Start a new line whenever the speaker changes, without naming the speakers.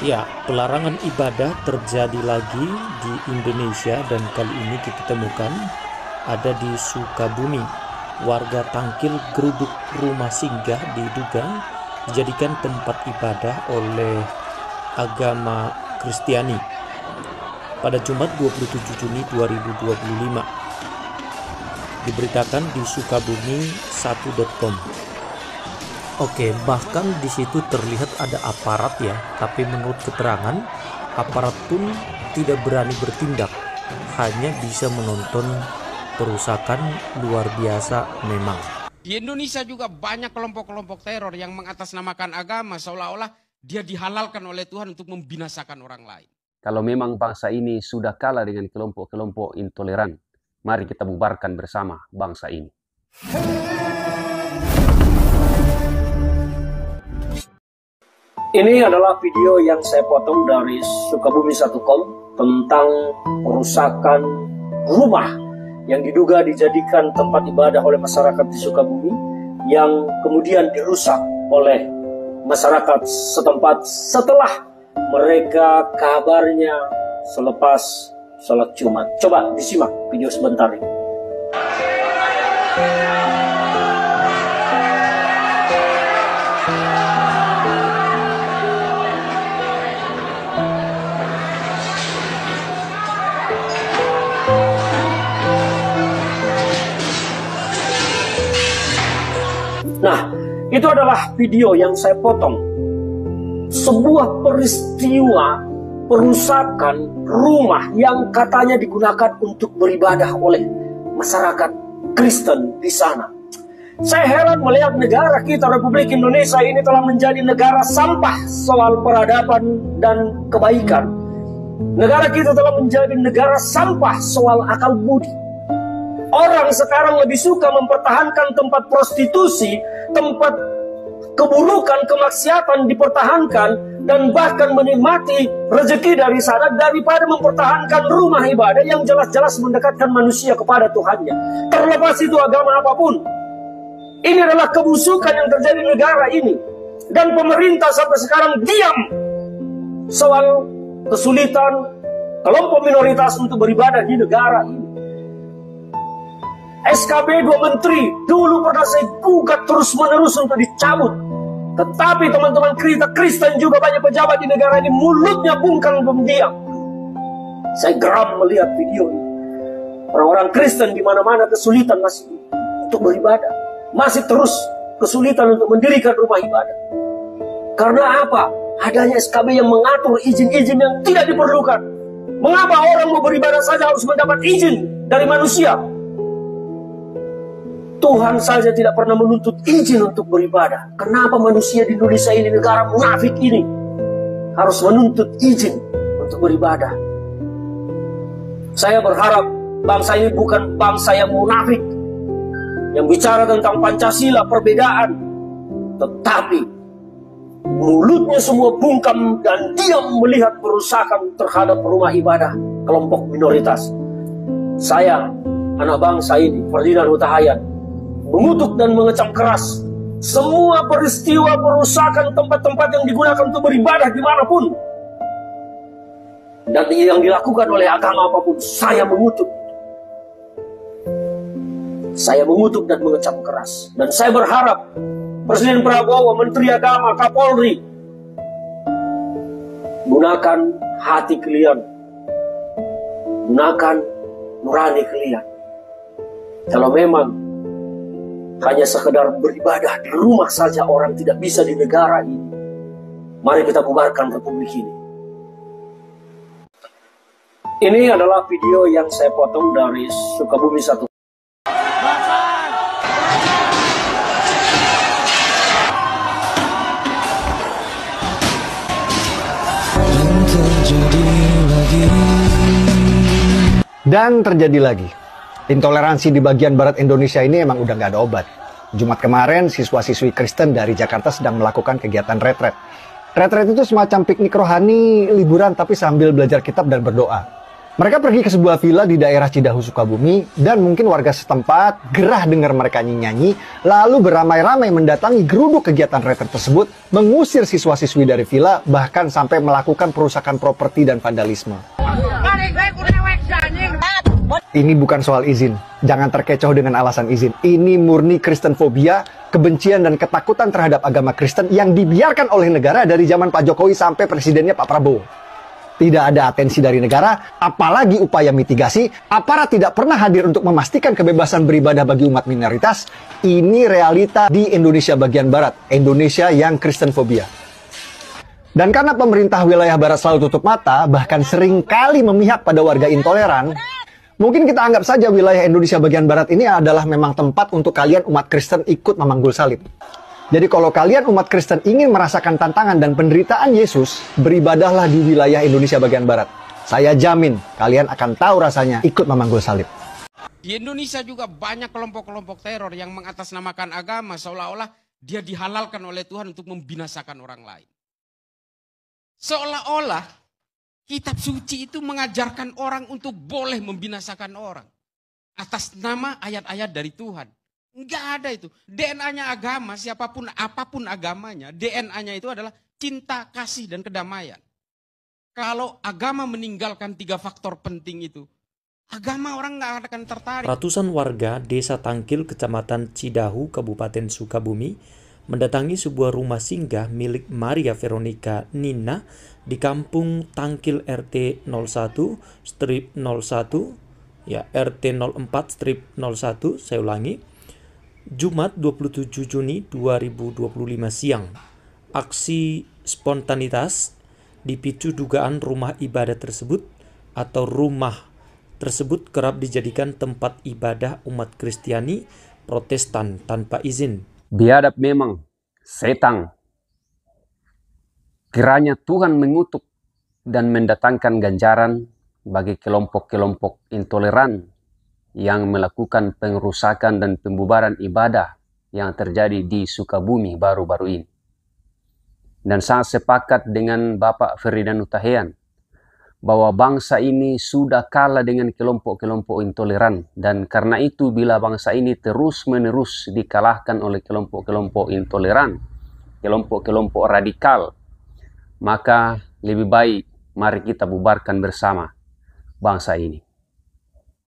Ya, pelarangan ibadah terjadi lagi di Indonesia dan kali ini kita temukan ada di Sukabumi. Warga tangkil geruduk rumah singgah diduga dijadikan tempat ibadah oleh agama Kristiani pada Jumat 27 Juni 2025. Diberitakan di sukabumi1.com. Oke, bahkan di situ terlihat ada aparat ya, tapi menurut keterangan, aparat pun tidak berani bertindak, hanya bisa menonton perusakan luar biasa memang.
Di Indonesia juga banyak kelompok-kelompok teror yang mengatasnamakan agama seolah-olah dia dihalalkan oleh Tuhan untuk membinasakan orang lain.
Kalau memang bangsa ini sudah kalah dengan kelompok-kelompok intoleran, mari kita bubarkan bersama bangsa ini.
Ini adalah video yang saya potong dari Sukabumi1.com tentang perusakan rumah yang diduga dijadikan tempat ibadah oleh masyarakat di Sukabumi yang kemudian dirusak oleh masyarakat setempat setelah mereka kabarnya selepas sholat Jumat. Coba disimak video sebentar ini. Nah, itu adalah video yang saya potong. Sebuah peristiwa perusakan rumah yang katanya digunakan untuk beribadah oleh masyarakat Kristen di sana. Saya heran melihat negara kita, Republik Indonesia ini telah menjadi negara sampah soal peradaban dan kebaikan. Negara kita telah menjadi negara sampah soal akal budi. Orang sekarang lebih suka mempertahankan tempat prostitusi, tempat keburukan, kemaksiatan dipertahankan, dan bahkan menikmati rezeki dari sana daripada mempertahankan rumah ibadah yang jelas-jelas mendekatkan manusia kepada Tuhannya. Terlepas itu agama apapun. Ini adalah kebusukan yang terjadi di negara ini. Dan pemerintah sampai sekarang diam soal kesulitan kelompok minoritas untuk beribadah di negara ini. SKB 2 menteri dulu pernah saya gugat terus-menerus untuk dicabut. Tetapi teman-teman kita Kristen juga banyak pejabat di negara ini mulutnya bungkam diam. Saya geram melihat video ini. Orang-orang Kristen di mana-mana kesulitan masih untuk beribadah. Masih terus kesulitan untuk mendirikan rumah ibadah. Karena apa? Adanya SKB yang mengatur izin-izin yang tidak diperlukan. Mengapa orang mau beribadah saja harus mendapat izin dari manusia? Tuhan saja tidak pernah menuntut izin untuk beribadah. Kenapa manusia di Indonesia ini, negara munafik ini, harus menuntut izin untuk beribadah? Saya berharap bangsa ini bukan bangsa yang munafik, yang bicara tentang Pancasila, perbedaan, tetapi mulutnya semua bungkam dan diam melihat perusakan terhadap rumah ibadah kelompok minoritas. Saya, anak bangsa ini, Ferdinand Huta Heian, mengutuk dan mengecam keras semua peristiwa perusakan tempat-tempat yang digunakan untuk beribadah dimanapun. Dan yang dilakukan oleh agama apapun, saya mengutuk. Saya mengutuk dan mengecam keras. Dan saya berharap Presiden Prabowo, Menteri Agama, Kapolri, gunakan hati kalian, gunakan nurani kalian. Kalau memang hanya sekedar beribadah di rumah saja orang tidak bisa di negara ini, mari kita bubarkan republik ini. Ini adalah video yang saya potong dari Sukabumi1.
Dan terjadi lagi. Intoleransi di bagian barat Indonesia ini emang udah nggak ada obat. Jumat kemarin, siswa-siswi Kristen dari Jakarta sedang melakukan kegiatan retret. Retret itu semacam piknik rohani, liburan tapi sambil belajar kitab dan berdoa. Mereka pergi ke sebuah villa di daerah Cidahu, Sukabumi, dan mungkin warga setempat gerah dengar mereka nyanyi, lalu beramai-ramai mendatangi geruduk kegiatan retret tersebut, mengusir siswa-siswi dari villa, bahkan sampai melakukan perusakan properti dan vandalisme. Ini bukan soal izin. Jangan terkecoh dengan alasan izin. Ini murni Kristen fobia, kebencian dan ketakutan terhadap agama Kristen yang dibiarkan oleh negara dari zaman Pak Jokowi sampai presidennya Pak Prabowo. Tidak ada atensi dari negara, apalagi upaya mitigasi. Aparat tidak pernah hadir untuk memastikan kebebasan beribadah bagi umat minoritas. Ini realita di Indonesia bagian Barat, Indonesia yang Kristen fobia. Dan karena pemerintah wilayah Barat selalu tutup mata, bahkan sering kali memihak pada warga intoleran, mungkin kita anggap saja wilayah Indonesia bagian Barat ini adalah memang tempat untuk kalian umat Kristen ikut memanggul salib. Jadi kalau kalian umat Kristen ingin merasakan tantangan dan penderitaan Yesus, beribadahlah di wilayah Indonesia bagian Barat. Saya jamin kalian akan tahu rasanya ikut memanggul salib.
Di Indonesia juga banyak kelompok-kelompok teror yang mengatasnamakan agama seolah-olah dia dihalalkan oleh Tuhan untuk membinasakan orang lain. Seolah-olah kitab suci itu mengajarkan orang untuk boleh membinasakan orang atas nama ayat-ayat dari Tuhan. Enggak ada itu. DNA-nya agama, siapapun, apapun agamanya, DNA-nya itu adalah cinta, kasih, dan kedamaian. Kalau agama meninggalkan 3 faktor penting itu, agama orang nggak akan tertarik.
Ratusan warga Desa Tangkil, Kecamatan Cidahu, Kabupaten Sukabumi, mendatangi sebuah rumah singgah milik Maria Veronica Nina di Kampung Tangkil RT 01/01, ya RT 04/01, saya ulangi. Jumat 27 Juni 2025 siang. Aksi spontanitas dipicu dugaan rumah ibadah tersebut kerap dijadikan tempat ibadah umat Kristiani Protestan tanpa izin.
Biadab memang setan. Kiranya Tuhan mengutuk dan mendatangkan ganjaran bagi kelompok-kelompok intoleran yang melakukan pengerusakan dan pembubaran ibadah yang terjadi di Sukabumi baru-baru ini. Dan saya sepakat dengan Bapak Ferdinand Hutahian bahwa bangsa ini sudah kalah dengan kelompok-kelompok intoleran, dan karena itu bila bangsa ini terus-menerus dikalahkan oleh kelompok-kelompok intoleran, kelompok-kelompok radikal, maka lebih baik mari kita bubarkan bersama bangsa ini.